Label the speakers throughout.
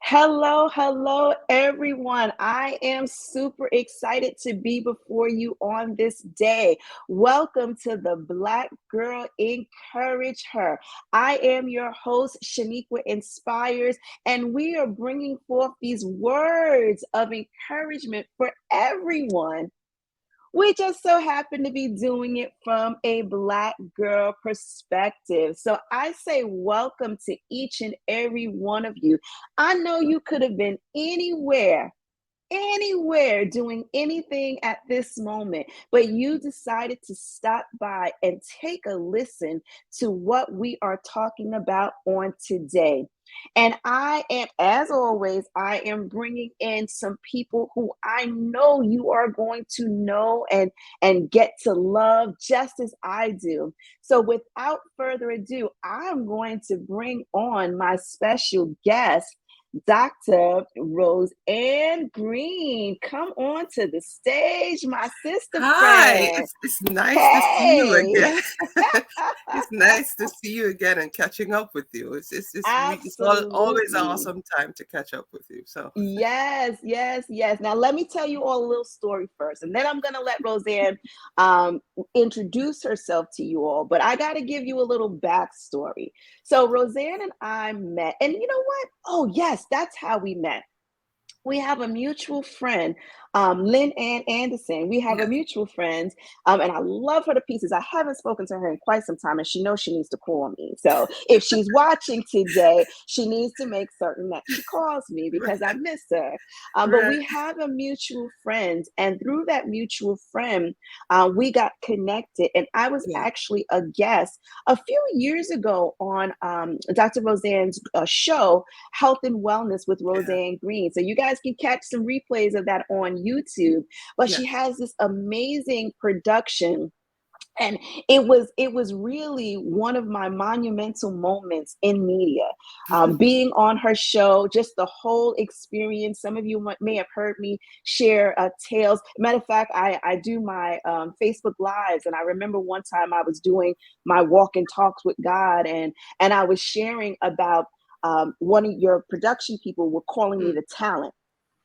Speaker 1: Hello, hello, everyone. I am super excited to be before you on this day. Welcome to the Black Girl Encourage Her. I am your host, Shaniqua Inspires, and we are bringing forth these words of encouragement for everyone. We just so happen to be doing it from a Black girl perspective. So I say welcome to each and every one of you. I know you could have been anywhere doing anything at this moment, but you decided to stop by and take a listen to what we are talking about on today. And I am, as always, I am bringing in some people who I know you are going to know and get to love just as I do. So without further ado, I'm going to bring on my special guest, Dr. RoseAnn Green. Come on to the stage, my sister
Speaker 2: Hi,
Speaker 1: friend.
Speaker 2: it's nice to see you
Speaker 1: Hey.
Speaker 2: again. It's nice to see you again and catching up with you. It's always an
Speaker 1: Absolutely.
Speaker 2: awesome time to catch up with you. So
Speaker 1: Yes, yes, yes. Now, let me tell you all a little story first, and then I'm going to let RoseAnn introduce herself to you all. But I got to give you a little backstory. So, RoseAnn and I met, and you know what? Oh, yes, that's how we met. We have a mutual friend, Lynn Ann Anderson. We have a
Speaker 2: yes,
Speaker 1: mutual friend, and I love her to pieces. I haven't spoken to her in quite some time, and she knows she needs to call me. So if she's watching today, she needs to make certain that she calls me because I miss her. But
Speaker 2: right,
Speaker 1: we have a mutual friend, and through that mutual friend, we got connected. And I was
Speaker 2: yeah,
Speaker 1: actually a guest a few years ago on Dr. Roseanne's show, Health and Wellness with
Speaker 2: yeah,
Speaker 1: RoseAnn Green. So you guys can catch some replays of that on YouTube. But she
Speaker 2: yes,
Speaker 1: has this amazing production, and it was really one of my monumental moments in media, being on her show, just the whole experience. Some of you may have heard me share tales. Matter of fact, I do my Facebook lives, and I remember one time I was doing my walk and talks with God, and I was sharing about one of your production people were calling me
Speaker 2: mm,
Speaker 1: the talent.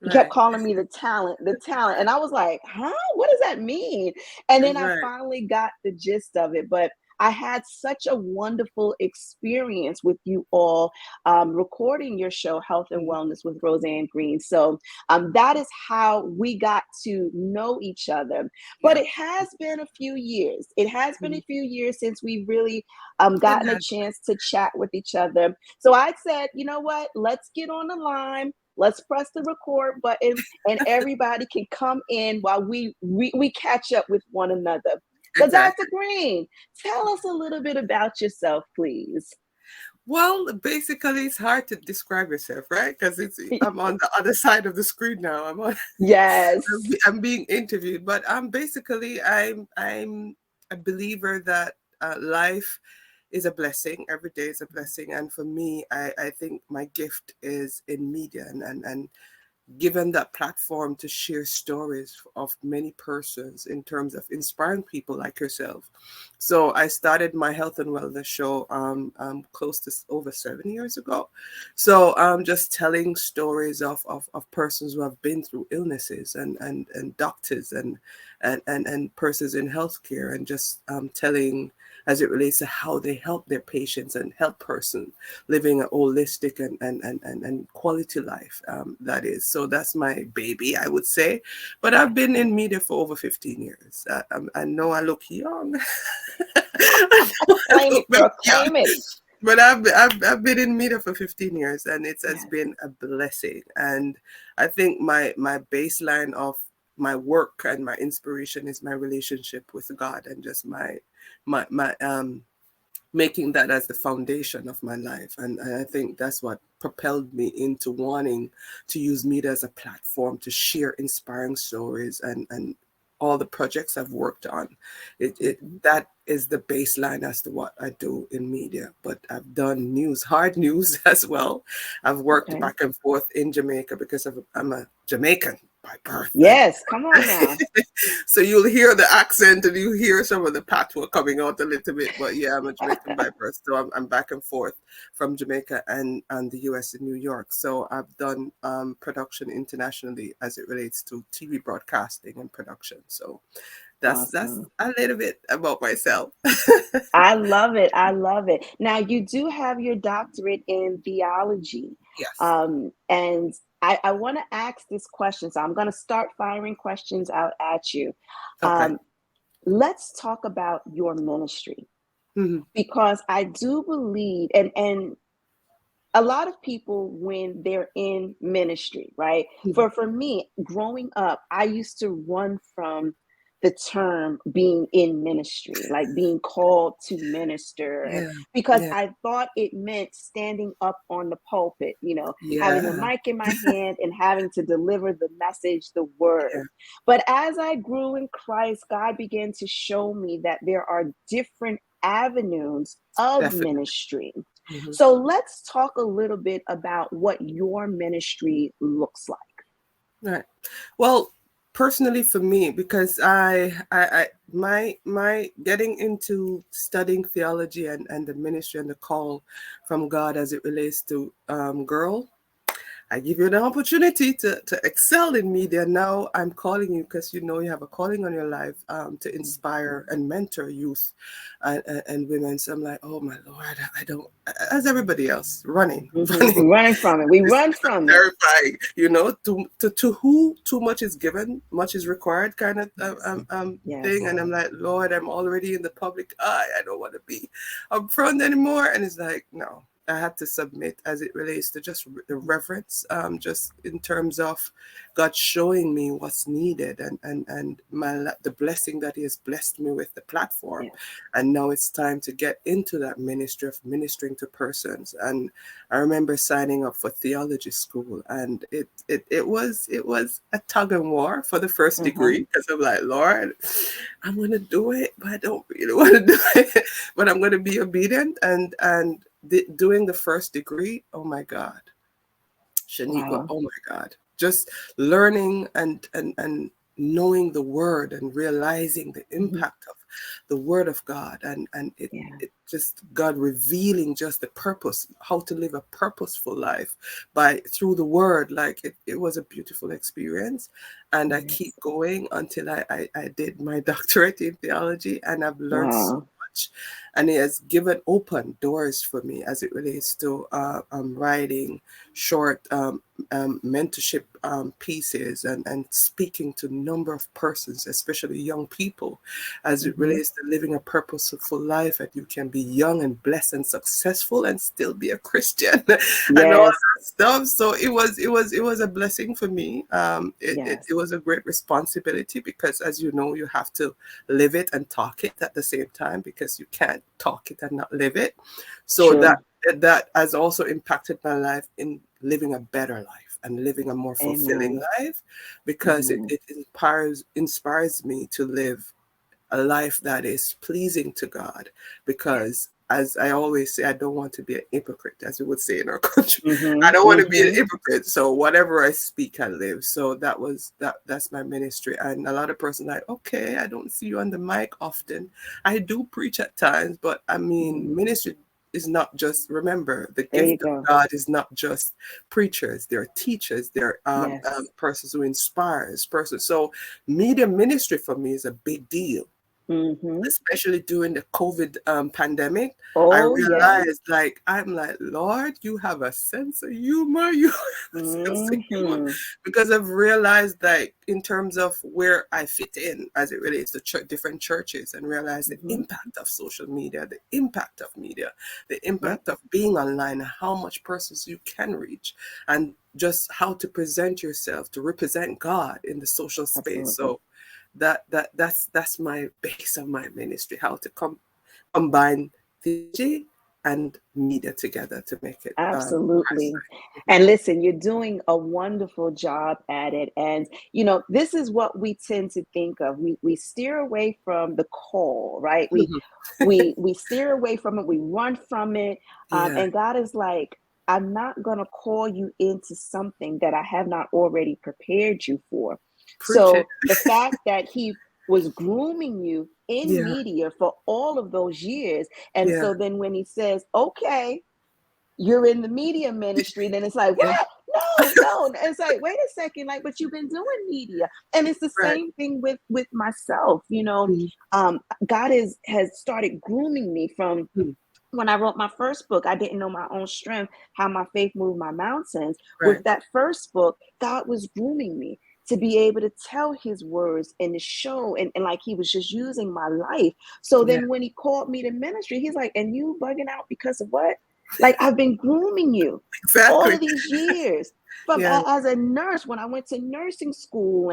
Speaker 1: He kept
Speaker 2: right,
Speaker 1: calling me the talent, the talent. And I was like, huh? What does that mean? And then I
Speaker 2: right,
Speaker 1: finally got the gist of it. But I had such a wonderful experience with you all recording your show, Health and
Speaker 2: mm,
Speaker 1: Wellness with RoseAnn Green. So that is how we got to know each other. But
Speaker 2: yeah,
Speaker 1: it has been a few years. It has been
Speaker 2: mm,
Speaker 1: a few years since we really
Speaker 2: it
Speaker 1: gotten a
Speaker 2: has,
Speaker 1: chance to chat with each other. So I said, you know what? Let's get on the line. Let's press the record button, and everybody can come in while we catch up with one another. So, Dr.
Speaker 2: exactly.
Speaker 1: Green, tell us a little bit about yourself, please.
Speaker 2: Well, basically, it's hard to describe yourself, right? Because I'm on the other side of the screen now.
Speaker 1: Yes.
Speaker 2: I'm being interviewed, but I'm a believer that life is a blessing. Every day is a blessing, and for me, I think my gift is in media, and given that platform to share stories of many persons in terms of inspiring people like yourself. So I started my health and wellness show close to over 7 years ago. So just telling stories of persons who have been through illnesses and doctors and persons in healthcare, and just telling as it relates to how they help their patients and help person living a holistic and quality life, that is. So that's my baby, I would say. But I've been in media for over 15 years. I know I look young. I know I
Speaker 1: Claim
Speaker 2: look
Speaker 1: it,
Speaker 2: very
Speaker 1: girl.
Speaker 2: young.
Speaker 1: Claim it.
Speaker 2: But I've been in media for 15 years, and it has
Speaker 1: Yes.
Speaker 2: been a blessing. And I think my baseline of my work and my inspiration is my relationship with God, and just my making that as the foundation of my life. And I think that's what propelled me into wanting to use media as a platform to share inspiring stories and all the projects I've worked on. That is the baseline as to what I do in media. But I've done news, hard news as well. I've worked
Speaker 1: Okay.
Speaker 2: back and forth in Jamaica because I'm a Jamaican. by birth.
Speaker 1: Yes, come on now.
Speaker 2: So you'll hear the accent and you hear some of the patois coming out a little bit. But yeah, I'm a Jamaican by birth. So I'm back and forth from Jamaica and the US in New York. So I've done production internationally as it relates to TV broadcasting and production. So that's
Speaker 1: Awesome.
Speaker 2: a little bit about myself.
Speaker 1: I love it. I love it. Now, you do have your doctorate in theology.
Speaker 2: Yes.
Speaker 1: And I want to ask this question. So I'm going to start firing questions out at you.
Speaker 2: Okay.
Speaker 1: Um, let's talk about your ministry,
Speaker 2: Mhm.
Speaker 1: because I do believe, and a lot of people, when they're in ministry, right?
Speaker 2: Mhm.
Speaker 1: For me, growing up, I used to run from the term being in ministry, like being called to minister, and
Speaker 2: Yeah.
Speaker 1: because
Speaker 2: Yeah.
Speaker 1: I thought it meant standing up on the pulpit, having the
Speaker 2: Yeah.
Speaker 1: mic in my hand and having to deliver the message, the
Speaker 2: Yeah.
Speaker 1: word. But as I grew in Christ, God began to show me that there are different avenues of
Speaker 2: Definitely.
Speaker 1: ministry.
Speaker 2: Mhm.
Speaker 1: So let's talk a little bit about what your ministry looks like.
Speaker 2: Right. Well, personally for me, because my getting into studying theology and the ministry and the call from God as it relates to girl, I give you an opportunity to excel in media. Now I'm calling you because you know you have a calling on your life to inspire and mentor youth and women. So I'm like, oh my Lord, I don't, as everybody else, running, running.
Speaker 1: We run from it. We
Speaker 2: It's
Speaker 1: run from it.
Speaker 2: terrifying, you know. To who too much is given, much is required, kind of
Speaker 1: Yes.
Speaker 2: thing.
Speaker 1: Yes.
Speaker 2: And I'm like, Lord, I'm already in the public eye. I don't want to be up front anymore. And it's like, no, I had to submit as it relates to just the reverence, just in terms of God showing me what's needed and the blessing that He has blessed me with, the platform.
Speaker 1: Yes.
Speaker 2: And now it's time to get into that ministry of ministering to persons. And I remember signing up for theology school, and it was a tug and war for the first
Speaker 1: Uh-huh.
Speaker 2: degree because I'm like, Lord, I'm gonna do it, but I don't really want to do it. But I'm gonna be obedient and doing the first degree. Oh my God, Shaniqua,
Speaker 1: Wow.
Speaker 2: oh my God. Just learning and knowing the word and realizing the
Speaker 1: Mhm.
Speaker 2: impact of the word of God and
Speaker 1: Yeah.
Speaker 2: it just God revealing just the purpose, how to live a purposeful life by through the word. Like it was a beautiful experience. And I keep
Speaker 1: Yes.
Speaker 2: going until I did my doctorate in theology and I've learned so
Speaker 1: Wow.
Speaker 2: much. And it has given open doors for me as it relates to writing short mentorship pieces and speaking to a number of persons, especially young people, as it
Speaker 1: Hmm.
Speaker 2: relates to living a purposeful life. And you can be young and blessed and successful and still be a Christian and all
Speaker 1: Yes.
Speaker 2: that stuff. So it was a blessing for me. It
Speaker 1: Yes.
Speaker 2: was a great responsibility because, as you know, you have to live it and talk it at the same time because you can't talk it and not live it. So that
Speaker 1: True.
Speaker 2: that has also impacted my life in living a better life and living a more fulfilling
Speaker 1: Amen.
Speaker 2: life because it,
Speaker 1: Amen.
Speaker 2: it inspires me to live a life that is pleasing to God because as I always say, I don't want to be an hypocrite, as we would say in our country.
Speaker 1: Hmm.
Speaker 2: I don't want to be an
Speaker 1: Hmm.
Speaker 2: hypocrite. So whatever I speak, I live. So that's my ministry. And a lot of persons like, okay, I don't see you on the mic often. I do preach at times, but I mean,
Speaker 1: Hmm.
Speaker 2: ministry is not just, remember, the
Speaker 1: There you
Speaker 2: gift of
Speaker 1: go.
Speaker 2: God is not just preachers. There are teachers. There are
Speaker 1: Yes.
Speaker 2: persons who inspires persons. So media ministry for me is a big deal,
Speaker 1: Hmm.
Speaker 2: especially during the COVID pandemic. I
Speaker 1: Oh, yes.
Speaker 2: realized, like, I'm like, Lord, you have a sense of humor. You have a sense of humor.
Speaker 1: Hmm.
Speaker 2: Because I've realized, like, in terms of where I fit in as it relates to different churches and realize the
Speaker 1: Hmm.
Speaker 2: impact of social media, the impact of media, the
Speaker 1: Yep.
Speaker 2: impact of being online, and how much persons you can reach, and just how to present yourself to represent God in the social space.
Speaker 1: Absolutely.
Speaker 2: So that's my base of my ministry, how to combine theology and media together to make it
Speaker 1: Absolutely.
Speaker 2: Christ-like.
Speaker 1: And listen, you're doing a wonderful job at it. And, this is what we tend to think of. We steer away from the call, right? We
Speaker 2: Mhm.
Speaker 1: we we steer away from it. We run from it.
Speaker 2: Yeah.
Speaker 1: And God is like, I'm not going to call you into something that I have not already prepared you for.
Speaker 2: Preach it.
Speaker 1: So the fact that he was grooming you in
Speaker 2: Yeah.
Speaker 1: media for all of those years, and
Speaker 2: Yeah.
Speaker 1: so then when he says, okay, you're in the media ministry, then it's like,
Speaker 2: Yeah.
Speaker 1: what? No, no. And it's like, wait a second, like, but you've been doing media. And it's the
Speaker 2: Right.
Speaker 1: same thing with myself.
Speaker 2: Mm,
Speaker 1: God has started grooming me from
Speaker 2: mm,
Speaker 1: when I wrote my first book. I didn't know my own strength, how my faith moved my mountains.
Speaker 2: right.
Speaker 1: With that first book, God was grooming me to be able to tell his words and to show, and like he was just using my life. So
Speaker 2: Yeah.
Speaker 1: then when he called me to ministry, he's like, and you bugging out because of what? Like, I've been grooming you all
Speaker 2: Exactly.
Speaker 1: of these years. From
Speaker 2: Yeah.
Speaker 1: as a nurse, when I went to nursing school,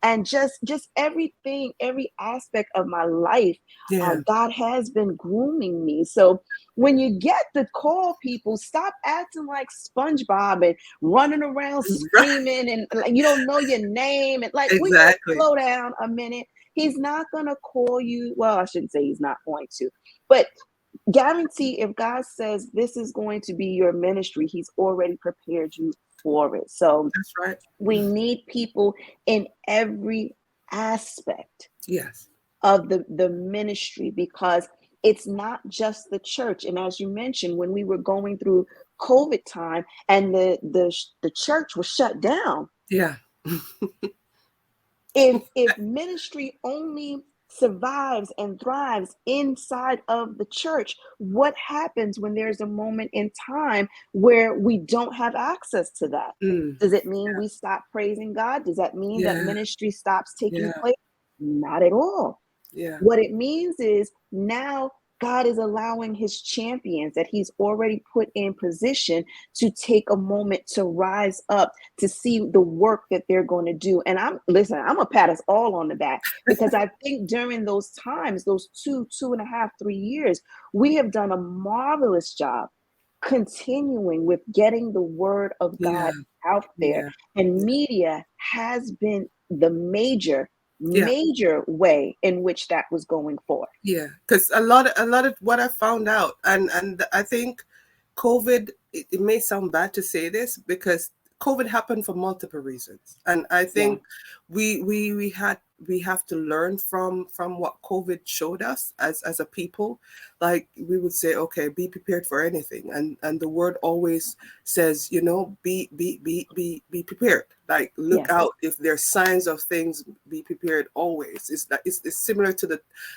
Speaker 1: and just everything, every aspect of my life,
Speaker 2: Yeah.
Speaker 1: God has been grooming me. So when you get the call, people, stop acting like SpongeBob and running around
Speaker 2: Right.
Speaker 1: screaming, and like you don't know your name, and like, will you
Speaker 2: Exactly.
Speaker 1: slow down a minute? He's not gonna call you. Well, I shouldn't say he's not going to, but guarantee, if God says this is going to be your ministry, he's already prepared you for it. So
Speaker 2: That's right.
Speaker 1: we need people in every aspect
Speaker 2: Yes.
Speaker 1: of the ministry, because it's not just the church. And as you mentioned, when we were going through COVID time and the church was shut down,
Speaker 2: Yeah.
Speaker 1: if ministry only survives and thrives inside of the church, what happens when there's a moment in time where we don't have access to that?
Speaker 2: Mm.
Speaker 1: Does it mean we stop praising God? Does that mean that
Speaker 2: Yeah.
Speaker 1: ministry stops taking
Speaker 2: Yeah.
Speaker 1: place? Not at all.
Speaker 2: Yeah.
Speaker 1: What it means is now God is allowing his champions that he's already put in position to take a moment to rise up, to see the work that they're going to do. And I'm gonna pat us all on the back, because I think during those times, those 2.5, 3 years, we have done a marvelous job continuing with getting the word of
Speaker 2: Yeah.
Speaker 1: God out there.
Speaker 2: Yeah.
Speaker 1: And media has been the
Speaker 2: Yeah.
Speaker 1: major way in which that was going forth.
Speaker 2: Yeah. Because a lot of what I found out, and I think COVID. It may sound bad to say this because COVID happened for multiple reasons, and I
Speaker 1: Yeah.
Speaker 2: think we have to learn from what COVID showed us as a people. Like we would say, okay, be prepared for anything, and the word always says, be prepared. Like look
Speaker 1: Yes.
Speaker 2: out if there's signs of things, be prepared always. It's similar to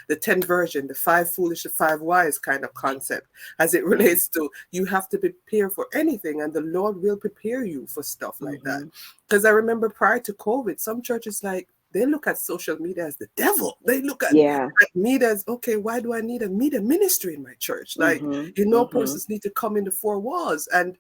Speaker 2: the 10 version, the five foolish, the five wise kind of concept as it
Speaker 1: Yeah.
Speaker 2: relates to you have to prepare for anything, and the Lord will prepare you for stuff like that.
Speaker 1: Hmm.
Speaker 2: Because I remember prior to COVID, some churches like they look at social media as the devil. They look
Speaker 1: Yeah.
Speaker 2: at media as, okay, why do I need a media ministry in my church? Like,
Speaker 1: Hmm. Hmm.
Speaker 2: persons need to come in the four walls. And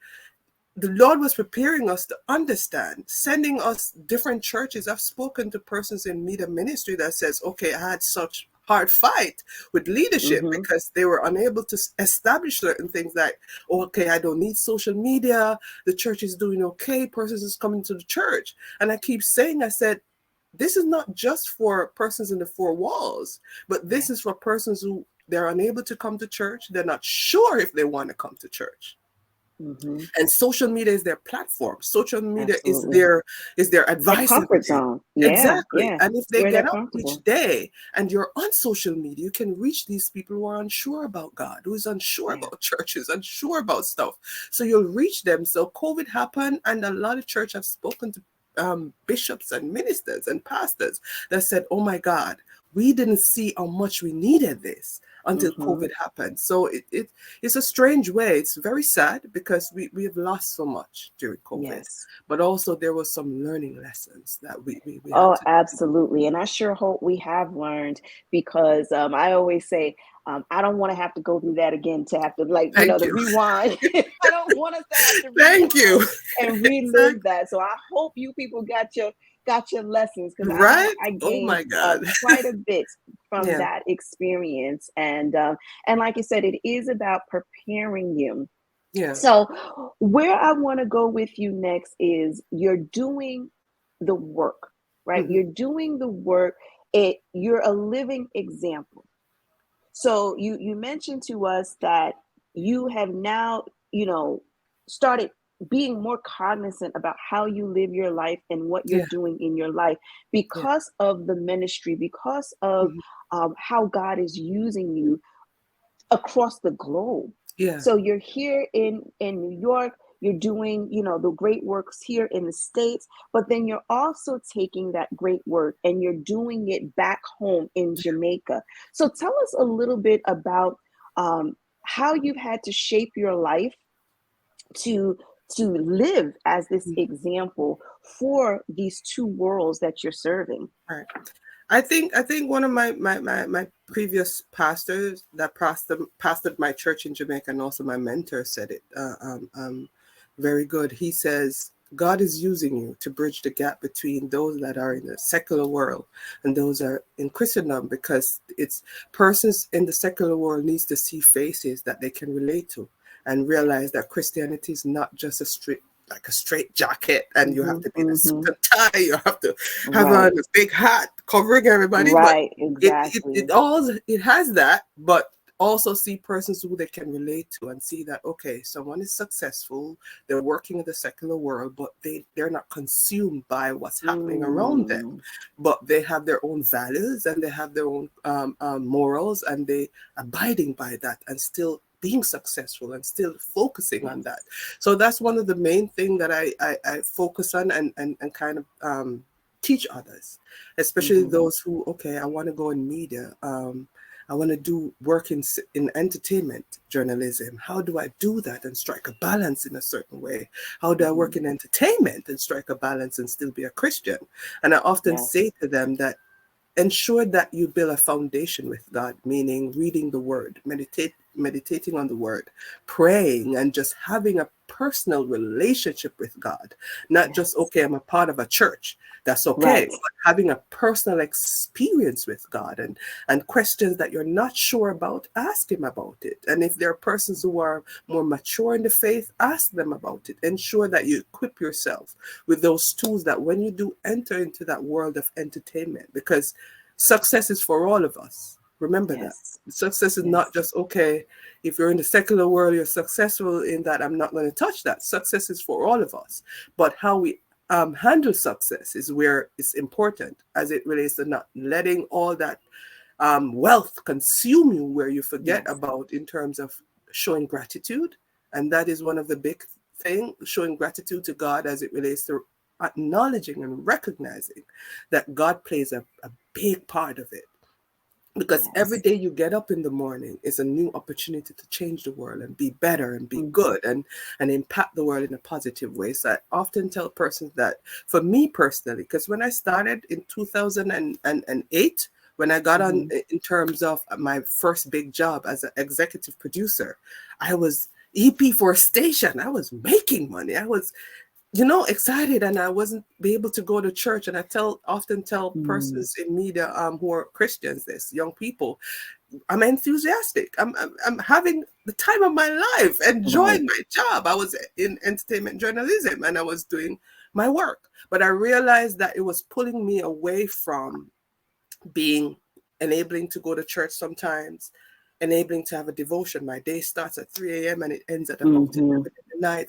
Speaker 2: the Lord was preparing us to understand, sending us different churches. I've spoken to persons in media ministry that says, okay, I had such hard fight with leadership
Speaker 1: Hmm.
Speaker 2: because they were unable to establish certain things like, oh, okay, I don't need social media. The church is doing okay. Persons is coming to the church. And I keep saying, I said, this is not just for persons in the four walls, but this
Speaker 1: Right.
Speaker 2: is for persons who they're unable to come to church. They're not sure if they want to come to church,
Speaker 1: Hmm.
Speaker 2: and social media is their platform. Social media
Speaker 1: Absolutely.
Speaker 2: is their
Speaker 1: Their
Speaker 2: advisory
Speaker 1: comfort
Speaker 2: aid.
Speaker 1: zone. Yeah.
Speaker 2: Exactly.
Speaker 1: Yeah.
Speaker 2: And if
Speaker 1: It's
Speaker 2: they
Speaker 1: where they're
Speaker 2: get up each
Speaker 1: comfortable.
Speaker 2: day and you're on social media, you can reach these people who are unsure about God, who is unsure
Speaker 1: Yeah.
Speaker 2: about churches, unsure about stuff. So you'll reach them. So COVID happened, and a lot of church have spoken to bishops and ministers and pastors that said, oh my God, we didn't see how much we needed this until
Speaker 1: Hmm.
Speaker 2: COVID happened. So it's a strange way. It's very sad because we have lost so much during COVID,
Speaker 1: Yes.
Speaker 2: but also there was some learning lessons that we had
Speaker 1: Oh,
Speaker 2: to.
Speaker 1: absolutely. And I sure hope we have learned, because I always say, I don't want to have to go through that again, to have to, like,
Speaker 2: Thank
Speaker 1: the
Speaker 2: you.
Speaker 1: rewind. I don't want us to have to
Speaker 2: Thank you.
Speaker 1: rewind and relive
Speaker 2: Exactly.
Speaker 1: that. So I hope you people got your lessons, because I know
Speaker 2: Right?
Speaker 1: I
Speaker 2: Oh
Speaker 1: gained
Speaker 2: my God.
Speaker 1: quite a bit from
Speaker 2: Yeah.
Speaker 1: that experience. And like you said, it is about preparing you.
Speaker 2: Yeah.
Speaker 1: So where I want to go with you next is, you're doing the work, right?
Speaker 2: Hmm.
Speaker 1: You're doing the work. You're a living example. So you mentioned to us that you have now, you know, started being more cognizant about how you live your life and what you're
Speaker 2: Yeah.
Speaker 1: doing in your life
Speaker 2: Yeah.
Speaker 1: because of the ministry, because of
Speaker 2: Mhm.
Speaker 1: how God is using you across the globe.
Speaker 2: Yeah.
Speaker 1: So you're here in New York, you're doing, the great works here in the States, but then you're also taking that great work and you're doing it back home in Jamaica. So tell us a little bit about how you've had to shape your life to live as this
Speaker 2: Mhm.
Speaker 1: example for these two worlds that you're serving.
Speaker 2: Right. I think one of my previous pastors that pastored my church in Jamaica, and also my mentor, said it very good. He says God is using you to bridge the gap between those that are in the secular world and those are in Christendom, because it's persons in the secular world needs to see faces that they can relate to and realize that Christianity is not just a straight jacket, and you have
Speaker 1: Hmm.
Speaker 2: to be in a suit
Speaker 1: Hmm.
Speaker 2: and tie. You have to have on
Speaker 1: Right.
Speaker 2: a big hat covering everybody, but
Speaker 1: Right.
Speaker 2: it
Speaker 1: Exactly.
Speaker 2: all it has that, but also see persons who they can relate to and see that, okay, someone is successful, they're working in the secular world, but they're not consumed by what's happening around them,
Speaker 1: Mm.
Speaker 2: but they have their own values and they have their own morals, and they abiding by that and still being successful and still focusing on that.
Speaker 1: Yes.
Speaker 2: So that's one of the main thing that I focus on and kind of teach others, especially
Speaker 1: Hmm.
Speaker 2: those who, okay, I want to go in media. I want to do work in entertainment journalism. How do I do that and strike a balance in a certain way? How do I
Speaker 1: Hmm.
Speaker 2: work in entertainment and strike a balance and still be a Christian? And I often say
Speaker 1: Yes.
Speaker 2: to them that ensure that you build a foundation with God, meaning reading the word, meditating on the word, praying, and just having a personal relationship with God. Not just,
Speaker 1: Yes.
Speaker 2: okay, I'm a part of a church. That's okay.
Speaker 1: Right.
Speaker 2: But having a personal experience with God, and questions that you're not sure about, ask him about it. And if there are persons who are more mature in the faith, ask them about it. Ensure that you equip yourself with those tools that when you do enter into that world of entertainment, because success is for all of us. Remember that.
Speaker 1: Yes.
Speaker 2: Success is not
Speaker 1: Yes.
Speaker 2: just, okay, if you're in the secular world, you're successful in that, I'm not going to touch that. Success is for all of us. But how we handle success is where it's important, as it relates to not letting all that wealth consume you, where you forget
Speaker 1: Yes.
Speaker 2: about in terms of showing gratitude. And that is one of the big thing, showing gratitude to God as it relates to acknowledging and recognizing that God plays a big part of it. Because every
Speaker 1: Yes.
Speaker 2: day you get up in the morning is a new opportunity to change the world and be better and be
Speaker 1: Mm.
Speaker 2: good and impact the world in a positive way. So I often tell persons that, for me personally, because when I started in 2008, when I got on
Speaker 1: Hmm.
Speaker 2: in terms of my first big job as an executive producer, I was EP for a station. I was making money. I was, excited, and I wasn't be able to go to church. And I often tell
Speaker 1: Mm.
Speaker 2: persons in media who are Christians, this young people, I'm enthusiastic. I'm having the time of my life,
Speaker 1: Right.
Speaker 2: enjoying my job. I was in entertainment journalism and I was doing my work, but I realized that it was pulling me away from being enabling to go to church sometimes, enabling to have a devotion. My day starts at 3 a.m. and it ends at about
Speaker 1: Hmm.
Speaker 2: 11 in the night.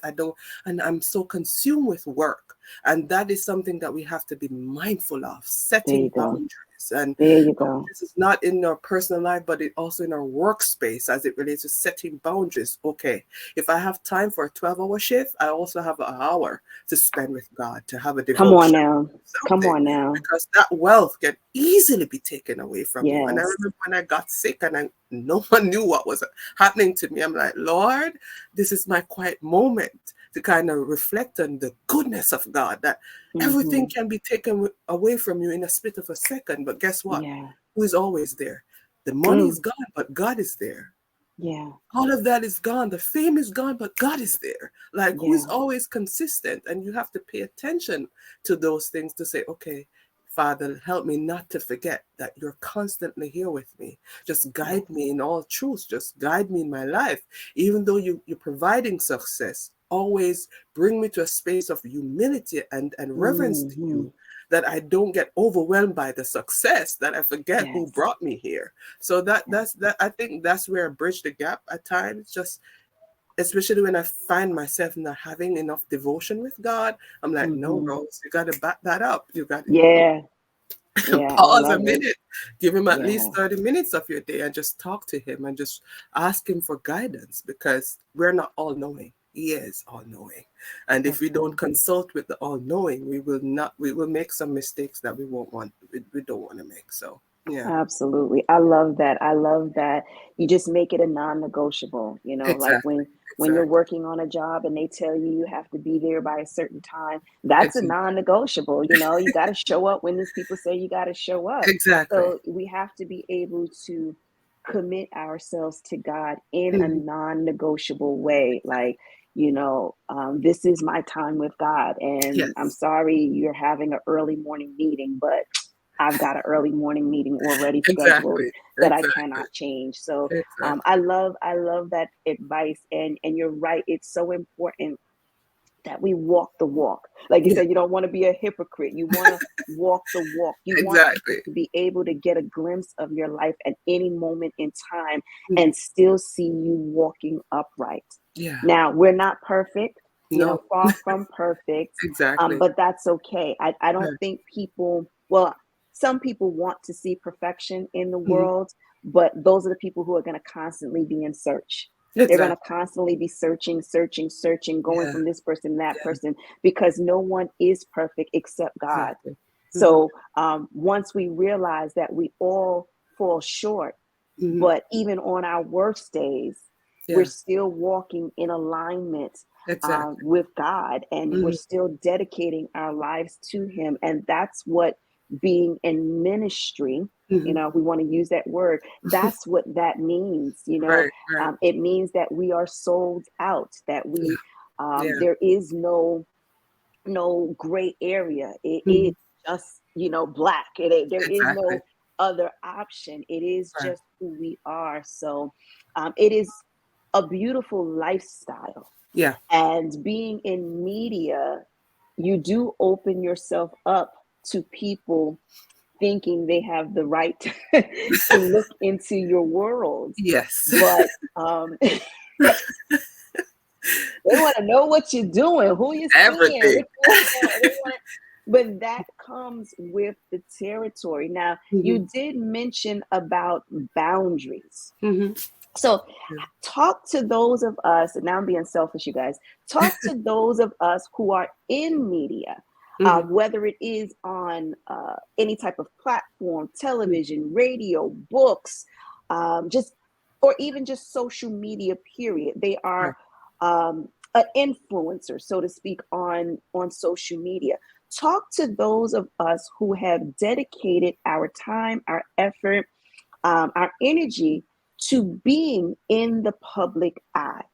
Speaker 2: And I'm so consumed with work. And that is something that we have to be mindful of,
Speaker 1: There you
Speaker 2: setting
Speaker 1: go.
Speaker 2: boundaries. And
Speaker 1: There you go.
Speaker 2: this is not in our personal life, but it also in our workspace as it relates to setting boundaries. Okay, if I have time for a 12-hour shift, I also have an hour to spend with God, to have a
Speaker 1: Come on
Speaker 2: devotion,
Speaker 1: now. Come
Speaker 2: something,
Speaker 1: on now.
Speaker 2: because that wealth can easily be taken away from you. And I
Speaker 1: Yes.
Speaker 2: remember when I got sick and no one knew what was happening to me. I'm like, Lord, this is my quiet moment to kind of reflect on the goodness of God, that everything
Speaker 1: Hmm.
Speaker 2: can be taken away from you in a split of a second. But guess what?
Speaker 1: Yeah.
Speaker 2: Who is always there? The money
Speaker 1: Mm.
Speaker 2: is gone, but God is there.
Speaker 1: Yeah.
Speaker 2: All of that is gone. The fame is gone, but God is there. Like, who is
Speaker 1: Yeah.
Speaker 2: always consistent? And you have to pay attention to those things to say, okay, Father, help me not to forget that you're constantly here with me. Just guide
Speaker 1: Yes.
Speaker 2: me in all truths. Just guide me in my life. Even though you're providing success, always bring me to a space of humility and reverence to
Speaker 1: Hmm.
Speaker 2: you, that I don't get overwhelmed by the success, that I forget who
Speaker 1: Yes.
Speaker 2: brought me here. So
Speaker 1: Yes.
Speaker 2: that's that. I think that's where I bridge the gap at times. Just especially when I find myself not having enough devotion with God, I'm like, no,
Speaker 1: Mm-hmm.
Speaker 2: Rose, you got to back that up. You got
Speaker 1: Yeah. Yeah. I
Speaker 2: pause a
Speaker 1: love it.
Speaker 2: minute, give him at
Speaker 1: Yeah.
Speaker 2: least 30 minutes of your day and just talk to him and just ask him for guidance, because we're not all knowing. He is all knowing. And if we
Speaker 1: That's
Speaker 2: don't
Speaker 1: right.
Speaker 2: consult with the all knowing, we will make some mistakes that we don't want to make. So, yeah.
Speaker 1: Absolutely. I love that. I love that you just make it a non-negotiable, like
Speaker 2: Exactly.
Speaker 1: when you're
Speaker 2: Exactly.
Speaker 1: working on a job and they tell you you have to be there by a certain time, that's a
Speaker 2: Exactly.
Speaker 1: non-negotiable, you got to show up when these people say you got to show up.
Speaker 2: Exactly.
Speaker 1: So we have to be able to commit ourselves to God in a
Speaker 2: Mhm.
Speaker 1: non-negotiable way. Like, this is my time with God, and I'm
Speaker 2: Yes.
Speaker 1: sorry you're having an early morning meeting, but I've got an early morning meeting already scheduled
Speaker 2: Exactly.
Speaker 1: that I
Speaker 2: Exactly.
Speaker 1: cannot change. So
Speaker 2: Exactly.
Speaker 1: I love that advice, and you're right. It's so important that we walk the walk. Like you
Speaker 2: Yeah.
Speaker 1: said, you don't want to be a hypocrite. You want to walk the walk. You want people
Speaker 2: Exactly.
Speaker 1: to be able to get a glimpse of your life at any moment in time
Speaker 2: Mhm.
Speaker 1: and still see you walking upright.
Speaker 2: Yeah.
Speaker 1: Now, we're not perfect,
Speaker 2: No.
Speaker 1: far from perfect,
Speaker 2: Exactly.
Speaker 1: but that's okay. I don't
Speaker 2: Right.
Speaker 1: think well, some people want to see perfection in the
Speaker 2: Mhm.
Speaker 1: world, but those are the people who are going to constantly be in search. They're going to
Speaker 2: Exactly.
Speaker 1: constantly be searching, searching, searching, going
Speaker 2: Yeah.
Speaker 1: from this person, that
Speaker 2: Yeah.
Speaker 1: person, because no one is perfect except God.
Speaker 2: Exactly. Mhm.
Speaker 1: So once we realize that we all fall short,
Speaker 2: Mhm.
Speaker 1: but even on our worst days, we're
Speaker 2: Yeah.
Speaker 1: still walking in alignment
Speaker 2: Exactly.
Speaker 1: with God, and we're
Speaker 2: Mhm.
Speaker 1: still dedicating our lives to Him. And that's what being in ministry,
Speaker 2: Mhm.
Speaker 1: if we want to use that word, that's what that means.
Speaker 2: Right. Right.
Speaker 1: It means that we are sold out, that
Speaker 2: Yeah. Yeah.
Speaker 1: there is no gray area. It is
Speaker 2: Mhm.
Speaker 1: just, black. There is
Speaker 2: Exactly.
Speaker 1: no other option. It is
Speaker 2: Right.
Speaker 1: just who we are. So it is a beautiful lifestyle.
Speaker 2: Yeah.
Speaker 1: And being in media, you do open yourself up to people thinking they have the right to look into your world.
Speaker 2: Yes.
Speaker 1: But they want to know what you're doing, who you're seeing,
Speaker 2: Everything.
Speaker 1: what you but that comes with the territory. Now,
Speaker 2: Mhm.
Speaker 1: you did mention about boundaries.
Speaker 2: Mhm.
Speaker 1: So
Speaker 2: Yeah.
Speaker 1: talk to those of us, and now I'm being selfish, you guys. Talk to those of us who are in media,
Speaker 2: Mhm.
Speaker 1: whether it is on any type of platform,
Speaker 2: Mhm.
Speaker 1: television, radio, books, just or even just social media. Period. They
Speaker 2: Right.
Speaker 1: are an influencer, so to speak, on social media. Talk to those of us who have dedicated our time, our effort, our energy to being in the public eye.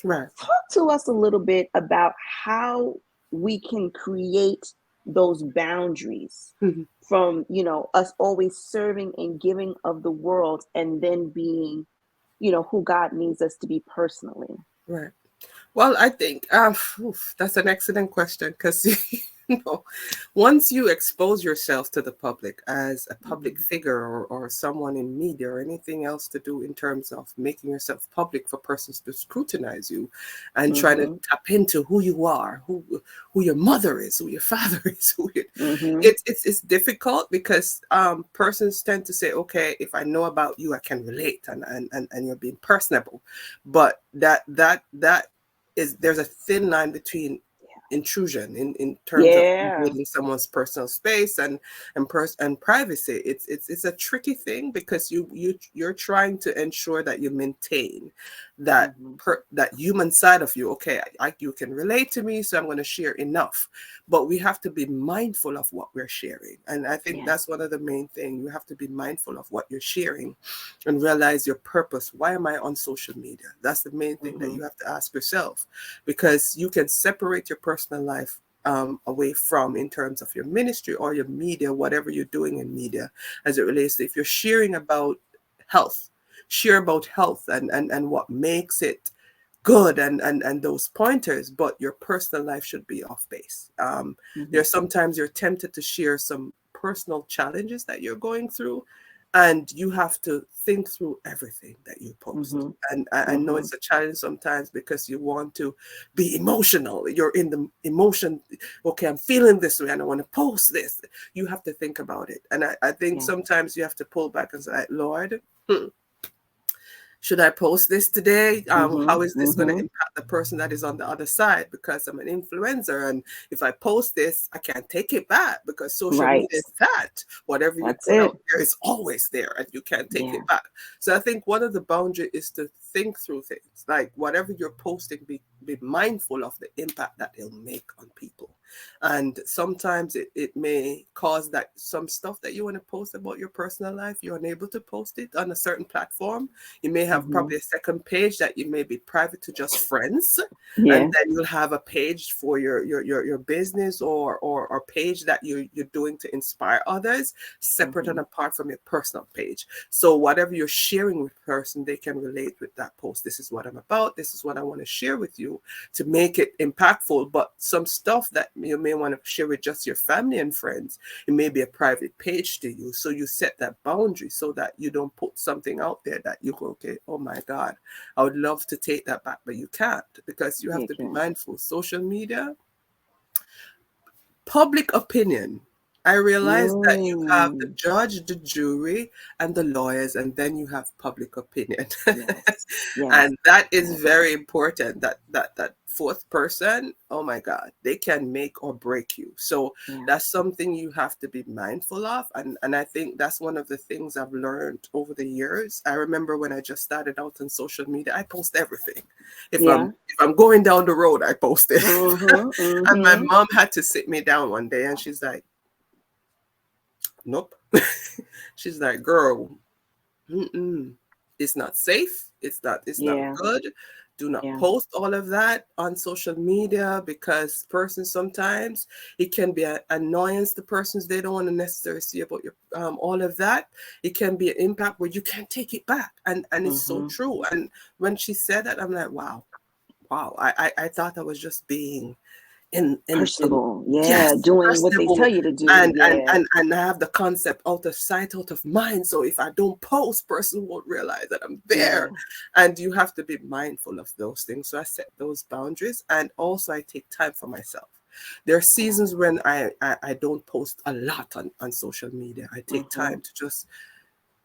Speaker 2: Right.
Speaker 1: Talk to us a little bit about how we can create those boundaries
Speaker 2: Mhm.
Speaker 1: from, us always serving and giving of the world and then being, who God needs us to be personally.
Speaker 2: Right. Well, I think that's an excellent question, because once you expose yourself to the public as a public
Speaker 1: Mm-hmm.
Speaker 2: figure, or someone in media or anything else to do in terms of making yourself public for persons to scrutinize you and trying to
Speaker 1: Mm-hmm.
Speaker 2: tap into who you are, who your mother is, who your father is,
Speaker 1: Mm-hmm.
Speaker 2: it's difficult, because persons tend to say, okay, if I know about you, I can relate, and you're being personable, but that is, there's a thin line between intrusion in terms of
Speaker 1: Yeah.
Speaker 2: invading someone's personal space and privacy. It's a tricky thing, because you're trying to ensure that you maintain that
Speaker 1: Mm-hmm.
Speaker 2: that human side of you. Okay, you can relate to me, so I'm going to share enough, but we have to be mindful of what we're sharing, and I think
Speaker 1: Yeah.
Speaker 2: that's one of the main things. You have to be mindful of what you're sharing and realize your purpose. Why am I on social media? That's the main thing that
Speaker 1: Mm-hmm.
Speaker 2: you have to ask yourself, because you can separate your personal life away from, in terms of your ministry or your media, whatever you're doing in media, as it relates to, if you're sharing about health, share about health and what makes it good, and those pointers, but your personal life should be off base.
Speaker 1: Mm-hmm.
Speaker 2: There's sometimes you're tempted to share some personal challenges that you're going through, and you have to think through everything that you post.
Speaker 1: Mm-hmm.
Speaker 2: And I know
Speaker 1: Mm-hmm.
Speaker 2: it's a challenge sometimes because you want to be emotional. You're in the emotion. Okay, I'm feeling this way and I want to post this. You have to think about it. And I think
Speaker 1: Yeah.
Speaker 2: sometimes you have to pull back and say, Lord, should I post this today?
Speaker 1: Mm-hmm.
Speaker 2: How is this going to
Speaker 1: Mm-hmm.
Speaker 2: impact the person that is on the other side? Because I'm an influencer, and if I post this, I can't take it back because social
Speaker 1: Right.
Speaker 2: media is that. Whatever you
Speaker 1: That's
Speaker 2: put
Speaker 1: it.
Speaker 2: out there is always there, and you can't take
Speaker 1: Yeah.
Speaker 2: it back. So I think one of the boundaries is to think through things, like whatever you're posting, be mindful of the impact that it'll make on people. And sometimes it may cause that some stuff that you want to post about your personal life, you're unable to post it on a certain platform. You may have
Speaker 1: Mm-hmm.
Speaker 2: probably a second page that you may be private to just friends, and
Speaker 1: Yeah.
Speaker 2: then you'll have a page for your business or page that you're doing to inspire others, separate and
Speaker 1: Mm-hmm.
Speaker 2: apart from your personal page. So whatever you're sharing with a person, they can relate with that post. This is what I'm about. This is what I want to share with you to make it impactful. But some stuff that you may want to share with just your family and friends, it may be a private page to you. So you set that boundary so that you don't put something out there that you go, okay, oh my God, I would love to take that back, but you can't because you have
Speaker 1: You
Speaker 2: to be
Speaker 1: can.
Speaker 2: mindful. Social media, public opinion. I realize that you have the
Speaker 1: Mm.
Speaker 2: judge, the jury, and the lawyers, and then you have public opinion.
Speaker 1: Yes. Yes.
Speaker 2: And that is
Speaker 1: Yes.
Speaker 2: very important. That fourth person, oh my God, they can make or break you. So
Speaker 1: Yeah.
Speaker 2: that's something you have to be mindful of. And I think that's one of the things I've learned over the years. I remember when I just started out on social media, I post everything.
Speaker 1: Yeah.
Speaker 2: If I'm going down the road, I post it.
Speaker 1: Mm-hmm.
Speaker 2: And my
Speaker 1: Mm-hmm.
Speaker 2: mom had to sit me down one day and she's like, nope. She's like, girl, mm-mm. It's not safe. It's not
Speaker 1: Yeah.
Speaker 2: good. Do not
Speaker 1: Yeah.
Speaker 2: post all of that on social media because persons sometimes it can be an annoyance to persons. They don't want to necessarily see about your all of that. It can be an impact where you can't take it back. And it's so
Speaker 1: Mm-hmm.
Speaker 2: true. And when she said that, I'm like, wow, wow. I thought I was just being in
Speaker 1: Personable. Yeah.
Speaker 2: yes,
Speaker 1: Doing what they tell
Speaker 2: personable,
Speaker 1: you to do.
Speaker 2: and
Speaker 1: Yeah.
Speaker 2: I have the concept out of sight, out of mind. So if I don't post, person won't realize that I'm there.
Speaker 1: Yeah.
Speaker 2: And you have to be mindful of those things. So I set those boundaries, and also I take time for myself. There are
Speaker 1: Yeah.
Speaker 2: seasons when I don't post a lot on social media. I take
Speaker 1: Mm-hmm.
Speaker 2: time to just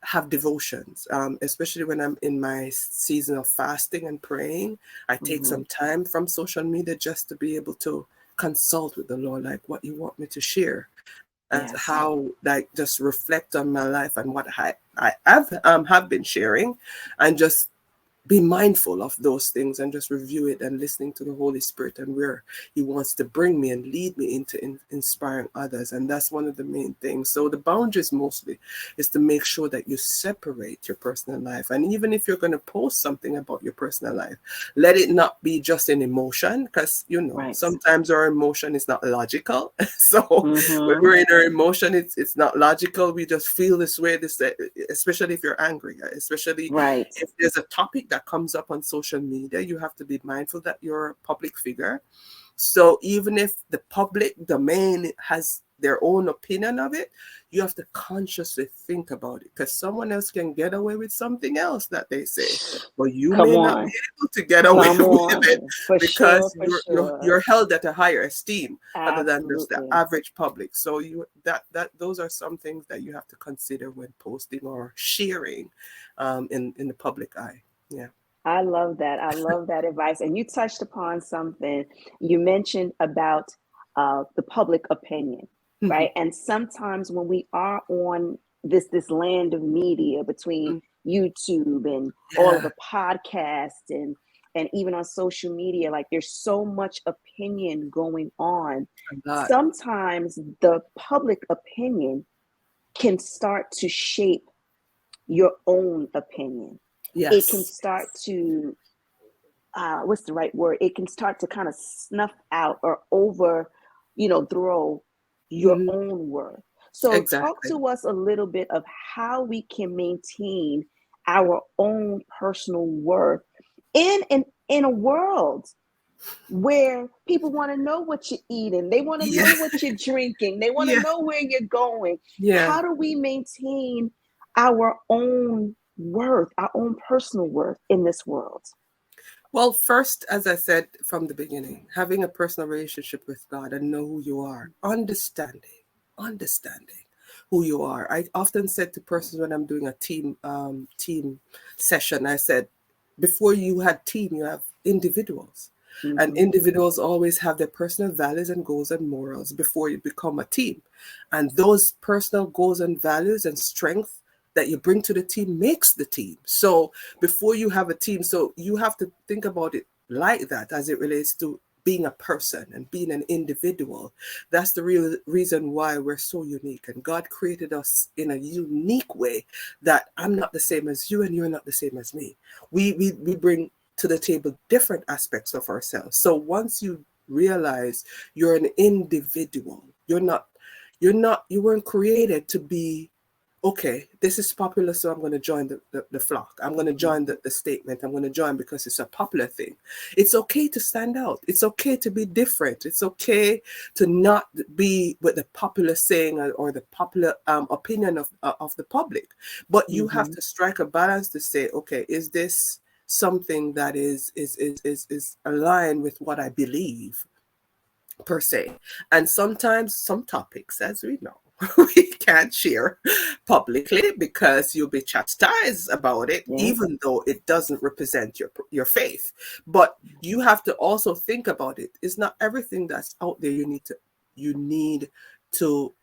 Speaker 2: have devotions, especially when I'm in my season of fasting and praying. I take
Speaker 1: Mm-hmm.
Speaker 2: some time from social media just to be able to consult with the Lord, like what you want me to share, and
Speaker 1: Yes.
Speaker 2: how, like, just reflect on my life and what I have been sharing, and just be mindful of those things and just review it and listening to the Holy Spirit and where He wants to bring me and lead me into inspiring others. And that's one of the main things. So the boundaries mostly is to make sure that you separate your personal life. And even if you're going to post something about your personal life, let it not be just an emotion, because
Speaker 1: Right.
Speaker 2: sometimes our emotion is not logical. So when
Speaker 1: Mm-hmm.
Speaker 2: we're in our emotion, it's not logical. We just feel this way, especially if you're angry, especially
Speaker 1: Right.
Speaker 2: if there's a topic that comes up on social media, you have to be mindful that you're a public figure. So even if the public domain has their own opinion of it, you have to consciously think about it, because someone else can get away with something else that they say, but you
Speaker 1: Come
Speaker 2: may not be
Speaker 1: on.
Speaker 2: able to get away
Speaker 1: Come
Speaker 2: with it
Speaker 1: on. For sure.
Speaker 2: because
Speaker 1: For sure.
Speaker 2: you're held at a higher esteem other than just the
Speaker 1: Absolutely.
Speaker 2: average public. So those are some things that you have to consider when posting or sharing in the public eye. Yeah.
Speaker 1: I love that. I love that advice. And you touched upon something you mentioned about the public opinion, right? And sometimes when we are on this land of media between YouTube and all of
Speaker 2: Yeah.
Speaker 1: the podcasts and even on social media, like there's so much opinion going on.
Speaker 2: A lot.
Speaker 1: Sometimes the public opinion can start to shape your own opinion. It can
Speaker 2: Yes.
Speaker 1: start to what's the right word? It can start to kind of snuff out or throw your
Speaker 2: Hmm.
Speaker 1: own worth. So talk
Speaker 2: Exactly.
Speaker 1: to us a little bit of how we can maintain our own personal worth in a world where people want to know what you're eating, they want to
Speaker 2: Yeah.
Speaker 1: know what you're drinking, they want to
Speaker 2: Yeah.
Speaker 1: know where you're going.
Speaker 2: Yeah.
Speaker 1: How do we maintain our own worth, our own personal worth in this world?
Speaker 2: Well, first, as I said from the beginning, having a personal relationship with God and know who you are, understanding who you are. I often said to persons when I'm doing a team session, I said, before you had team, you have individuals. And
Speaker 1: Mm-hmm.
Speaker 2: individuals always have their personal values and goals and morals before you become a team. And those personal goals and values and strength that you bring to the team makes the team. So before you have a team, so you have to think about it like that as it relates to being a person and being an individual. That's the real reason why we're so unique. And God created us in a unique way that I'm not the same as you and you're not the same as me. We bring to the table different aspects of ourselves. So once you realize you're an individual, you weren't created to be, okay, this is popular, so I'm going to join the flock. I'm going to join the statement. I'm going to join because it's a popular thing. It's okay to stand out. It's okay to be different. It's okay to not be with the popular saying or the popular opinion of the public. But you have
Speaker 1: Mm-hmm.
Speaker 2: to strike a balance to say, okay, is this something that is aligned with what I believe per se? And sometimes some topics, as we know, we can't share publicly because you'll be chastised about it,
Speaker 1: Yeah.
Speaker 2: even though it doesn't represent your faith. But you have to also think about it. It's not everything that's out there you need to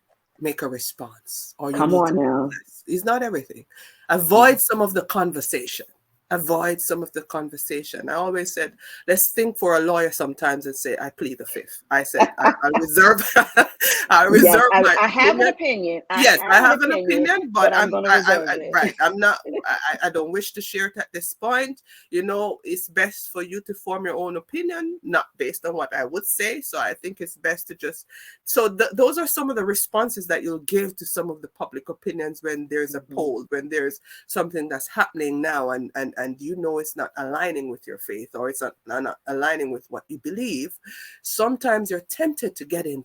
Speaker 2: make a response, or you
Speaker 1: Come
Speaker 2: need
Speaker 1: on
Speaker 2: to,
Speaker 1: now.
Speaker 2: it's not everything.
Speaker 1: Yeah.
Speaker 2: Avoid some of the conversation. Avoid some of the conversation. I always said, let's think for a lawyer sometimes and say, I plead the fifth. I said, I reserve, I
Speaker 1: Yes,
Speaker 2: reserve my
Speaker 1: I have an
Speaker 2: opinion.
Speaker 1: opinion. I
Speaker 2: Yes, I
Speaker 1: have an
Speaker 2: have an
Speaker 1: opinion,
Speaker 2: opinion, but
Speaker 1: but I'm going to reserve
Speaker 2: right.
Speaker 1: it.
Speaker 2: I'm not. I don't wish to share it at this point. You know, it's best for you to form your own opinion, not based on what I would say. So I think it's best to just. So those are some of the responses that you'll give to some of the public opinions when there's a
Speaker 1: Mm-hmm.
Speaker 2: poll, when there's something that's happening now, and you know it's not aligning with your faith, or it's not aligning with what you believe. Sometimes you're tempted to get in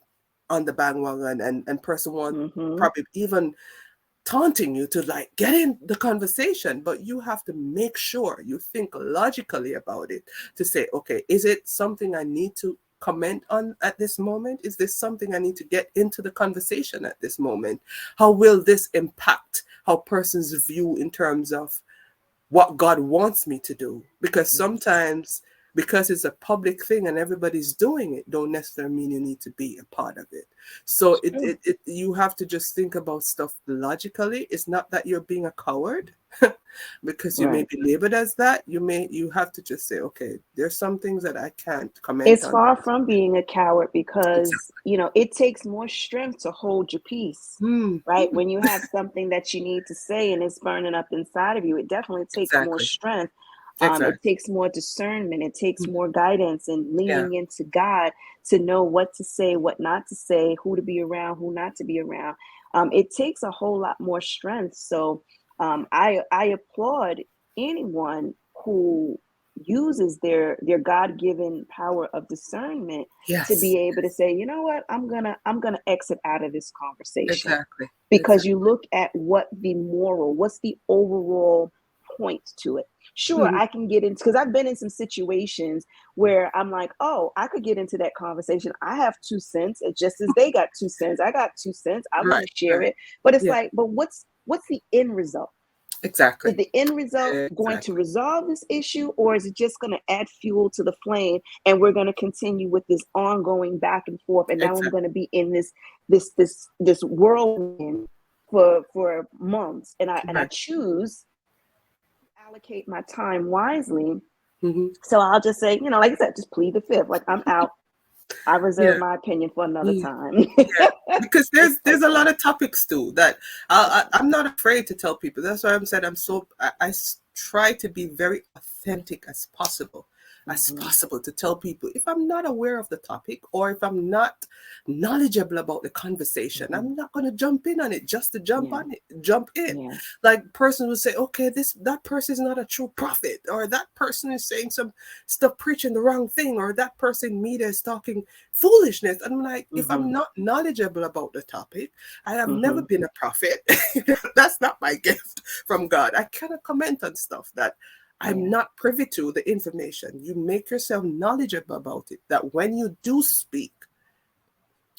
Speaker 2: on the bandwagon, and person want
Speaker 1: Mm-hmm.
Speaker 2: probably even taunting you to like get in the conversation, but you have to make sure you think logically about it to say, okay, is it something I need to comment on at this moment? Is this something I need to get into the conversation at this moment? How will this impact how persons view in terms of what God wants me to do? Because
Speaker 1: Yes.
Speaker 2: sometimes, because it's a public thing and everybody's doing it, don't necessarily mean you need to be a part of it. So
Speaker 1: True.
Speaker 2: you have to just think about stuff logically. It's not that you're being a coward because you may
Speaker 1: Right.
Speaker 2: be labeled as that. You have to just say, okay, there's some things that I can't comment
Speaker 1: It's
Speaker 2: on.
Speaker 1: far from being a coward because,
Speaker 2: Exactly.
Speaker 1: it takes more strength to hold your peace, right? When you have something that you need to say and it's burning up inside of you, it definitely takes more
Speaker 2: Exactly.
Speaker 1: strength. It
Speaker 2: Exactly.
Speaker 1: takes more discernment. It takes
Speaker 2: Mm.
Speaker 1: more guidance and
Speaker 2: Yeah.
Speaker 1: leaning into God to know what to say, what not to say, who to be around, who not to be around. It takes a whole lot more strength. So I applaud anyone who uses their God-given power of discernment to
Speaker 2: Yes.
Speaker 1: be able to say, you know what, I'm gonna exit out of this conversation,
Speaker 2: Exactly.
Speaker 1: because you
Speaker 2: Exactly.
Speaker 1: look at what's the overall point to it. Sure,
Speaker 2: Mhm.
Speaker 1: I can get into, because I've been in some situations where I'm like, oh, I could get into that conversation. I have 2 cents, just as they got 2 cents. I got 2 cents. I want
Speaker 2: Right.
Speaker 1: to share
Speaker 2: Right.
Speaker 1: it. But it's
Speaker 2: Yeah.
Speaker 1: like, but what's the end result? Is
Speaker 2: Exactly.
Speaker 1: the end result going to
Speaker 2: Exactly.
Speaker 1: resolve this issue, or is it just going to add fuel to the flame and we're going to continue with this ongoing back and forth, and now I'm
Speaker 2: Exactly.
Speaker 1: going to be in this whirlwind for months, and I
Speaker 2: Right.
Speaker 1: choose to allocate my time wisely.
Speaker 2: Hmm.
Speaker 1: So I'll just say, like I said, just plead the fifth, like I'm out. I reserve
Speaker 2: Yeah.
Speaker 1: my opinion for another
Speaker 2: Yeah.
Speaker 1: time.
Speaker 2: Yeah. Because
Speaker 1: It's
Speaker 2: there's
Speaker 1: like
Speaker 2: a
Speaker 1: that.
Speaker 2: lot of topics too that I'm not afraid to tell people. That's why I'm saying try to be very authentic as
Speaker 1: Mhm.
Speaker 2: possible to tell people if I'm not aware of the topic or if I'm not knowledgeable about the conversation,
Speaker 1: Mhm.
Speaker 2: I'm not going to jump in on it just to jump
Speaker 1: Yeah.
Speaker 2: on it, jump in.
Speaker 1: Yeah.
Speaker 2: Like person will say, okay, that person is not a true prophet, or that person is saying some stuff, preaching the wrong thing, or that person media is talking foolishness. And I'm like, if I'm
Speaker 1: Mhm.
Speaker 2: not knowledgeable about the topic, I have never
Speaker 1: Mhm.
Speaker 2: been a prophet. That's not my gift. from God. I cannot comment on stuff that I'm
Speaker 1: Yeah.
Speaker 2: not privy to the information. You make yourself knowledgeable about it, that when you do speak,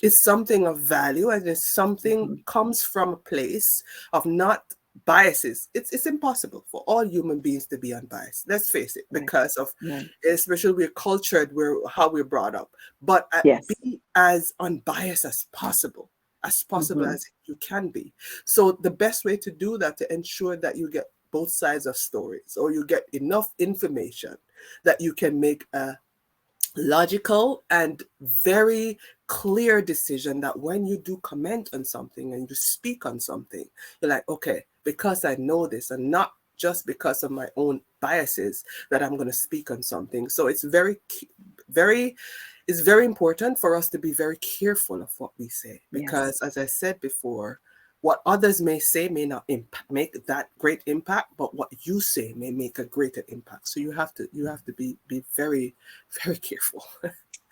Speaker 2: it's something of value and it's something
Speaker 1: Mm-hmm.
Speaker 2: comes from a place of not biases. It's impossible for all human beings to be unbiased. Let's face it,
Speaker 1: Right.
Speaker 2: because of,
Speaker 1: Right.
Speaker 2: especially we're cultured, we're how we're brought up. But
Speaker 1: Yes.
Speaker 2: be as unbiased as possible
Speaker 1: Mm-hmm.
Speaker 2: as you can be. So the best way to do that, to ensure that you get both sides of stories, or you get enough information that you can make a logical and very clear decision, that when you do comment on something and you speak on something, you're like, okay, because I know this, and not just because of my own biases, that I'm going to speak on something. So it's very, it's very important for us to be very careful of what we say,
Speaker 1: Yes.
Speaker 2: because as I said before, what others may say may not make that great impact, but what you say may make a greater impact. So you have to be very, very careful.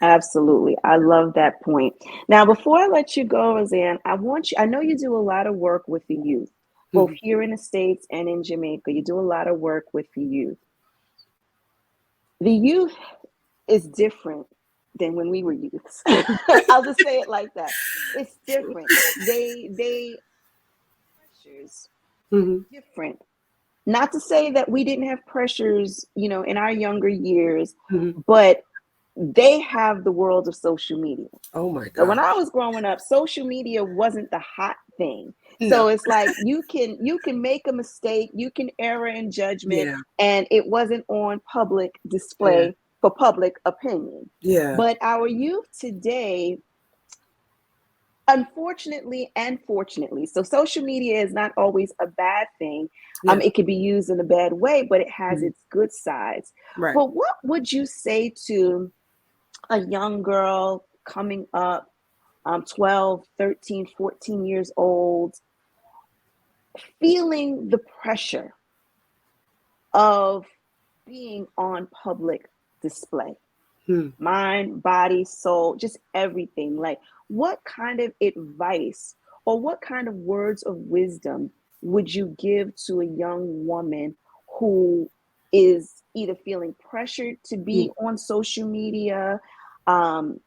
Speaker 1: Absolutely. I love that point. Now, before I let you go, RoseAnn, I know you do a lot of work with the youth, both
Speaker 2: Mhm.
Speaker 1: here in the States and in Jamaica. You do a lot of work with the youth. The youth is different than when we were youths. I'll just say it like that. It's
Speaker 2: True.
Speaker 1: different. They pressures
Speaker 2: Mhm.
Speaker 1: different. Not to say that we didn't have pressures, in our younger years,
Speaker 2: Mhm.
Speaker 1: but they have the world of social media.
Speaker 2: Oh my
Speaker 1: So when I
Speaker 2: gosh.
Speaker 1: was growing up, social media wasn't the hot thing.
Speaker 2: No.
Speaker 1: So it's like you can make a mistake, you can err in judgment,
Speaker 2: Yeah.
Speaker 1: and it wasn't on public
Speaker 2: Yeah.
Speaker 1: display for public opinion.
Speaker 2: Yeah.
Speaker 1: But our youth today, unfortunately and fortunately, so social media is not always a bad thing.
Speaker 2: Yeah.
Speaker 1: It could be used in a bad way, but it has
Speaker 2: Mhm.
Speaker 1: its good sides.
Speaker 2: Right.
Speaker 1: But what would you say to a young girl coming up, 12, 13, 14 years old, feeling the pressure of being on public display?
Speaker 2: Hmm.
Speaker 1: Mind, body, soul, just everything. Like, what kind of advice or what kind of words of wisdom would you give to a young woman who is either feeling pressured to
Speaker 2: Hmm.
Speaker 1: be on social media, um,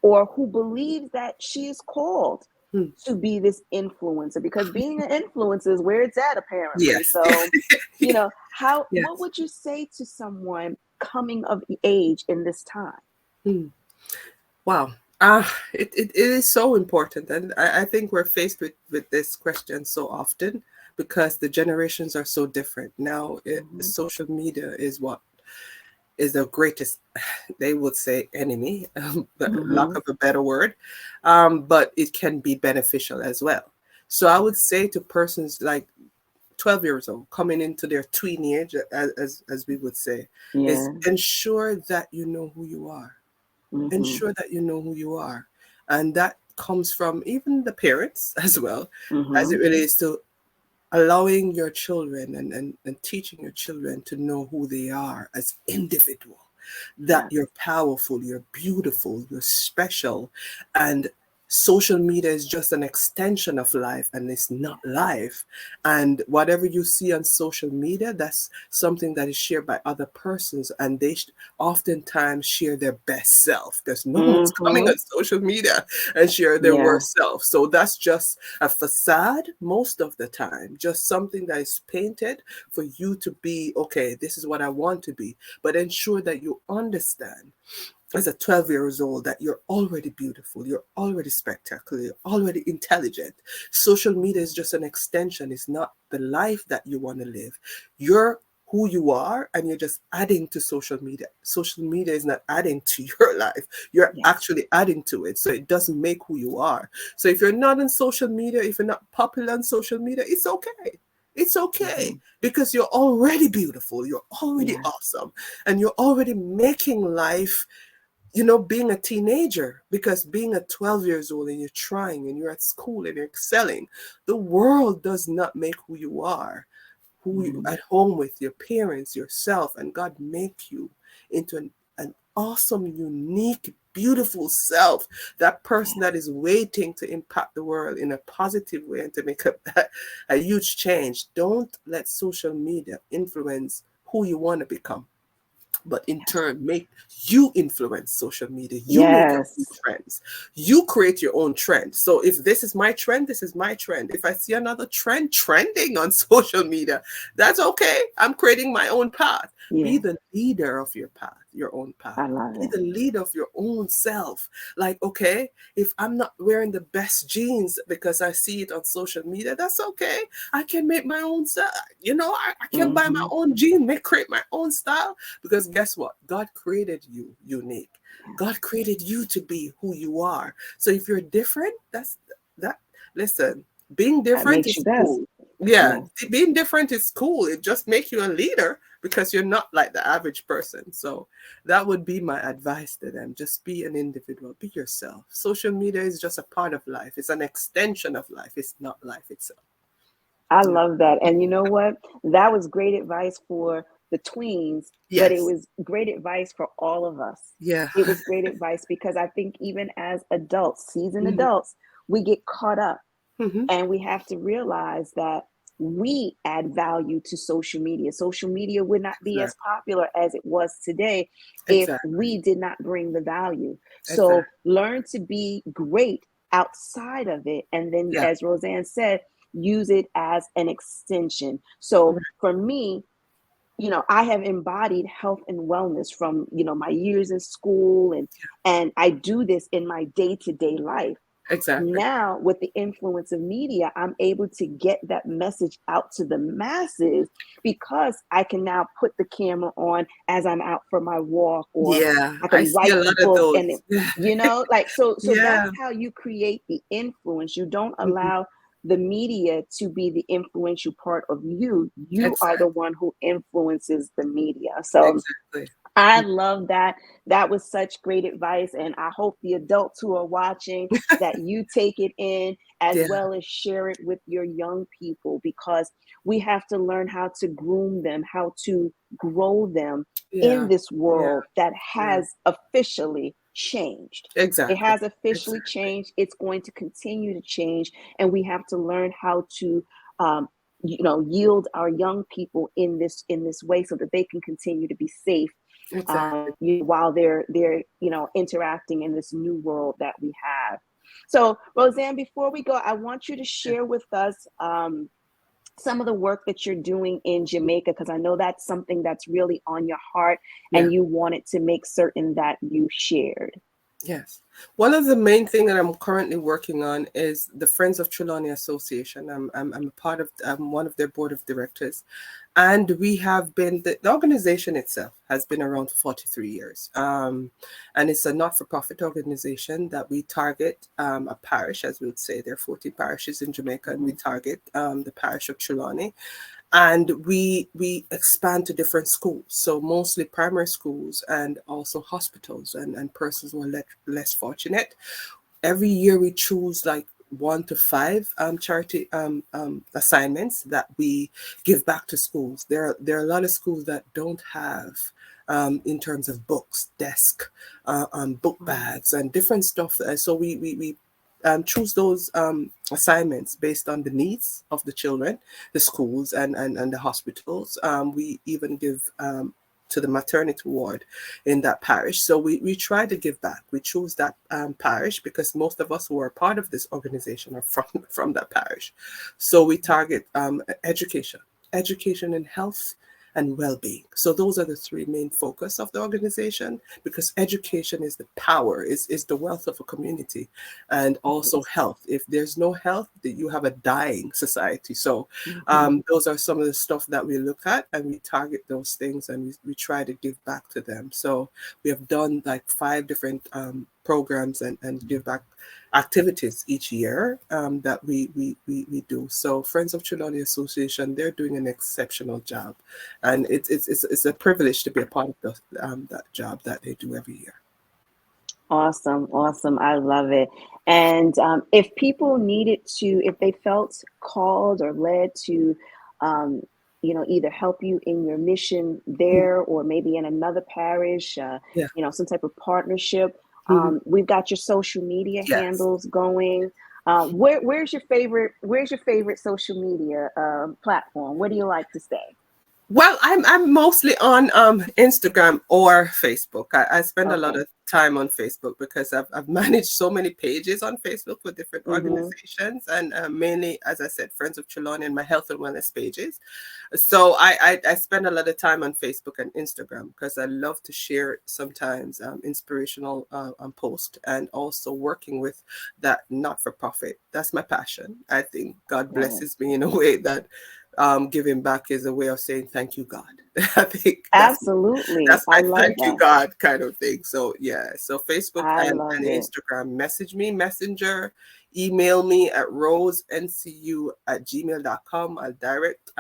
Speaker 1: or who believes that she is called
Speaker 2: Hmm.
Speaker 1: to be this influencer? Because being an influencer is where it's at, apparently.
Speaker 2: Yes.
Speaker 1: So, what
Speaker 2: Yes.
Speaker 1: would you say to someone coming of age in this time?
Speaker 2: Hmm. Wow. It is so important. And I think we're faced with this question so often, because the generations are so different. Now,
Speaker 1: Mhm,
Speaker 2: social media is what is the greatest, they would say, enemy, but lack
Speaker 1: mhm,
Speaker 2: of a better word. But it can be beneficial as well. So I would say to persons like 12 years old, coming into their tween age, as we would say, is
Speaker 1: yeah,
Speaker 2: ensure that you know who you are.
Speaker 1: mhm,
Speaker 2: Ensure that you know who you are. And that comes from even the parents as well, as it
Speaker 1: mhm,
Speaker 2: relates to allowing your children and teaching your children to know who they are as individual, that
Speaker 1: yes,
Speaker 2: you're powerful, you're beautiful, you're special. And social media is just an extension of life, and it's not life. And whatever you see on social media, that's something that is shared by other persons, and they oftentimes share their best self, because no one's coming
Speaker 1: mhm,
Speaker 2: on social media and share their
Speaker 1: yeah,
Speaker 2: worst self. So that's just a facade most of the time, just something that is painted for you to be, okay, this is what I want to be. But ensure that you understand as a 12 years old that you're already beautiful, you're already spectacular, you're already intelligent. Social media is just an extension, it's not the life that you want to live. You're who you are, and you're just adding to social media. Social media is not adding to your life, you're
Speaker 1: yes,
Speaker 2: actually adding to it. So it doesn't make who you are. So if you're not on social media, if you're not popular on social media, it's okay. It's okay,
Speaker 1: mhm,
Speaker 2: because you're already beautiful, you're already
Speaker 1: yeah,
Speaker 2: awesome, and you're already making life, being a teenager. Because being a 12 years old and you're trying and you're at school and you're excelling, the world does not make who you are. Who you
Speaker 1: mhm,
Speaker 2: at home with your parents, yourself, and God make you into an awesome, unique beautiful self, that person that is waiting to impact the world in a positive way and to make a huge change. Don't let social media influence who you want to become, but in turn make you influence social media. You make your own
Speaker 1: Yes.
Speaker 2: trends, you create your own trend. So if this is my trend, this is my trend. If I see another trend trending on social media, that's okay. I'm creating my own path. Be
Speaker 1: Yeah.
Speaker 2: the leader of your path, your own path.
Speaker 1: I love
Speaker 2: Be
Speaker 1: it.
Speaker 2: the leader of your own self. Like, okay, if I'm not wearing the best jeans because I see it on social media, that's okay. I can make my own style. I can buy my
Speaker 1: Mm-hmm.
Speaker 2: own jeans, create my own style, because guess what? God created you unique. God created you to be who you are. So if you're different, that's that. Listen, being
Speaker 1: That
Speaker 2: different
Speaker 1: makes you
Speaker 2: is
Speaker 1: best.
Speaker 2: cool. Yeah,
Speaker 1: Yes.
Speaker 2: being different is cool. It just makes you a leader because you're not like the average person. So that would be my advice to them. Just be an individual, be yourself. Social media is just a part of life. It's an extension of life. It's not life itself.
Speaker 1: I
Speaker 2: Yeah.
Speaker 1: love that. And you know what? That was great advice for the tweens, but it
Speaker 2: Yes.
Speaker 1: was great advice for all of us.
Speaker 2: Yeah.
Speaker 1: It was great advice because I think even as adults, seasoned
Speaker 2: Hmm.
Speaker 1: adults, we get caught up
Speaker 2: Hmm.
Speaker 1: and we have to realize that we add value to social media. Social media would not be as
Speaker 2: Exactly.
Speaker 1: popular as it was today if
Speaker 2: Exactly.
Speaker 1: we did not bring the value. So
Speaker 2: Exactly.
Speaker 1: learn to be great outside of it. And then,
Speaker 2: Yeah.
Speaker 1: as RoseAnn said, use it as an extension. So
Speaker 2: Right.
Speaker 1: for me, I have embodied health and wellness from, my years in school, and I do this in my day-to-day life.
Speaker 2: Exactly.
Speaker 1: Now, with the influence of media, I'm able to get that message out to the masses because I can now put the camera on as I'm out for my walk, or
Speaker 2: Yeah.
Speaker 1: I
Speaker 2: I
Speaker 1: can
Speaker 2: see a
Speaker 1: write the
Speaker 2: lot of
Speaker 1: book.
Speaker 2: those.
Speaker 1: And like, so
Speaker 2: Yeah.
Speaker 1: that's how you create the influence. You don't
Speaker 2: Mhm.
Speaker 1: allow the media to be the influential part of you. You are the
Speaker 2: Exactly.
Speaker 1: one who influences the media. So
Speaker 2: Exactly.
Speaker 1: I love that. That was such great advice. And I hope the adults who are watching, that you take it in as
Speaker 2: Yeah.
Speaker 1: well as share it with your young people, because we have to learn how to groom them, how to grow them in
Speaker 2: Yeah.
Speaker 1: this
Speaker 2: Yeah.
Speaker 1: world that
Speaker 2: Yeah.
Speaker 1: has officially changed. It
Speaker 2: Exactly.
Speaker 1: has officially
Speaker 2: Exactly.
Speaker 1: changed. It's going to continue to change. And we have to learn how to um, yield our young people in this way so that they can continue to be safe,
Speaker 2: Exactly.
Speaker 1: while they're interacting in this new world that we have. So, RoseAnn, before we go, I want you to
Speaker 2: Yeah.
Speaker 1: share with us some of the work that you're doing in Jamaica, because I know that's something that's really on your heart,
Speaker 2: Yeah.
Speaker 1: and you wanted to make certain that you shared.
Speaker 2: Yes. One of the main thing that I'm currently working on is the Friends of Trelawney Association. I'm a part of, I'm one of their board of directors. And we have been, the organization itself has been around for 43 years. And it's a not-for-profit organization that we target a parish, as we would say. There are 40 parishes in Jamaica, and we
Speaker 1: Mhm.
Speaker 2: target the parish of Trelawney. And we expand to different schools, so mostly primary schools and also hospitals and persons who are less fortunate. Every year we choose like 1 to 5 charity assignments that we give back to schools. There are a lot of schools that don't have, in terms of books, desk, book bags, and different stuff. So we choose those assignments based on the needs of the children, the schools, and the hospitals. We even give to the maternity ward in that parish. So we try to give back. We choose that parish because most of us who are part of this organization are from that parish. So we target education, education and health and well-being. So those are the three main focus of the organization, because education is the power, is the wealth of a community, and also health. If there's no health, you have a dying society. So
Speaker 1: Mhm.
Speaker 2: those are some of the stuff that we look at, and we target those things, and we try to give back to them. So we have done like 5 different programs and give back activities each year that we do. So Friends of Trelawney Association, they're doing an exceptional job, and it's a privilege to be a part of that job that they do every year.
Speaker 1: Awesome, awesome. I love it. And if people needed to, if they felt called or led to, um, either help you in your mission
Speaker 2: Mm.
Speaker 1: there or maybe in another parish,
Speaker 2: Yeah.
Speaker 1: some type of partnership,
Speaker 2: Mhm.
Speaker 1: We've got your social media
Speaker 2: Yes.
Speaker 1: handles going. Where's your favorite social media platform? What do you like to say?
Speaker 2: Well, I'm mostly on Instagram or Facebook. I spend a lot
Speaker 1: Okay.
Speaker 2: of time on Facebook because I've managed so many pages on Facebook for different
Speaker 1: Mm-hmm.
Speaker 2: organizations, and mainly, as I said, Friends of Trelawney and my health and wellness pages. So I spend a lot of time on Facebook and Instagram because I love to share sometimes inspirational posts, and also working with that not for profit. That's my passion. I think God
Speaker 1: Right.
Speaker 2: blesses me in a way that giving back is a way of saying thank you, God. I think
Speaker 1: Absolutely.
Speaker 2: that's
Speaker 1: I
Speaker 2: my
Speaker 1: love
Speaker 2: thank you,
Speaker 1: that.
Speaker 2: God kind of thing. So yeah, so Facebook
Speaker 1: I
Speaker 2: and
Speaker 1: love it.
Speaker 2: Instagram, message me, Messenger, email me at rosencu@gmail.com. I'll direct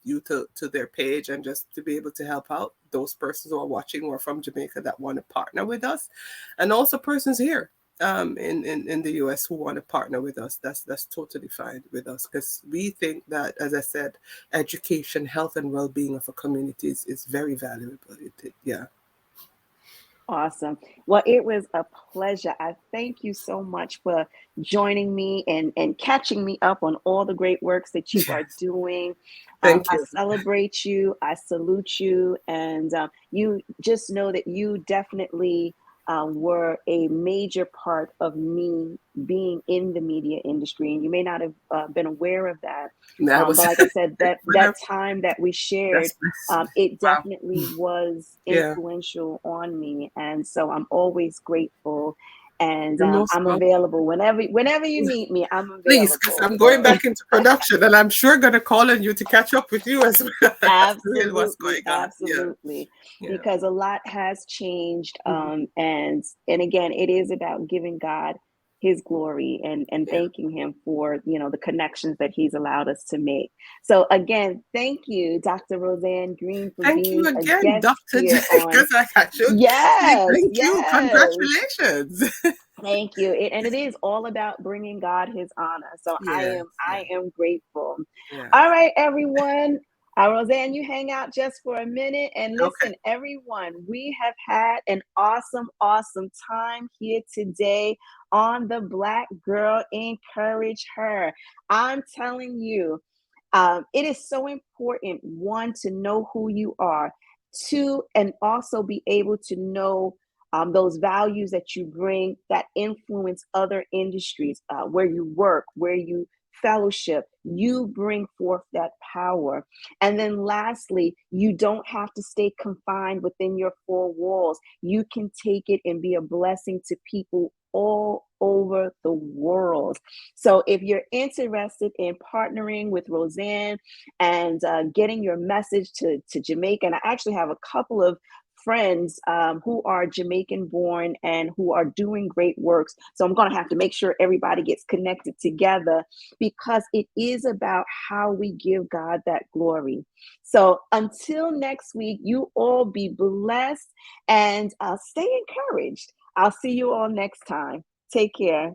Speaker 2: you to their page, and just to be able to help out those persons who are watching who are from Jamaica that want to partner with us, and also persons here in the US who want to partner with us. That's totally fine with us, because we think that, as I said, education, health, and well-being of a community is very valuable. Yeah.
Speaker 1: Awesome. Well, it was a pleasure. I thank you so much for joining me and catching me up on all the great works that you are doing.
Speaker 2: Thank
Speaker 1: I
Speaker 2: you.
Speaker 1: celebrate you. I salute you. And you just know that you definitely were a major part of me being in the media industry. And you may not have been aware of that.
Speaker 2: That
Speaker 1: But
Speaker 2: was
Speaker 1: like I said, that
Speaker 2: whatever.
Speaker 1: time that we shared,
Speaker 2: That's blessed.
Speaker 1: it
Speaker 2: Wow.
Speaker 1: definitely was
Speaker 2: Yeah.
Speaker 1: influential on me, and so I'm always grateful. And
Speaker 2: You're most
Speaker 1: I'm
Speaker 2: welcome.
Speaker 1: available whenever you need me. I'm
Speaker 2: Please, because
Speaker 1: available.
Speaker 2: I'm going
Speaker 1: So
Speaker 2: back into production, and I'm sure going to call on you to catch up with you as well. That's really what's
Speaker 1: absolutely,
Speaker 2: going on. Yeah.
Speaker 1: absolutely,
Speaker 2: Yeah.
Speaker 1: because a lot has changed.
Speaker 2: Mhm.
Speaker 1: And again, it is about giving God His glory and
Speaker 2: Yeah.
Speaker 1: thanking Him for the connections that He's allowed us to make. So again, thank you, Dr. Roseann Green, for
Speaker 2: Thank you
Speaker 1: being a
Speaker 2: again,
Speaker 1: guest
Speaker 2: Dr. J,
Speaker 1: here on.
Speaker 2: because I should say
Speaker 1: Yes,
Speaker 2: thank you.
Speaker 1: yes.
Speaker 2: Congratulations.
Speaker 1: Thank you. And it is all about bringing God His honor. So I
Speaker 2: Yes,
Speaker 1: am
Speaker 2: yes,
Speaker 1: I am grateful. All
Speaker 2: yes.
Speaker 1: right, everyone. Roseann, you hang out just for a minute and
Speaker 2: Okay.
Speaker 1: listen, everyone. We have had an awesome, awesome time here today on the Black Girl Encourage Her. I'm telling you, it is so important, one, to know who you are, two, and also be able to know those values that you bring that influence other industries, where you work, where you fellowship. You bring forth that power. And then lastly, you don't have to stay confined within your four walls. You can take it and be a blessing to people all over the world. So if you're interested in partnering with Roseann and getting your message to Jamaica, and I actually have a couple of friends who are Jamaican born and who are doing great works. So I'm going to have to make sure everybody gets connected together, because it is about how we give God that glory. So until next week, you all be blessed and stay encouraged. I'll see you all next time. Take care.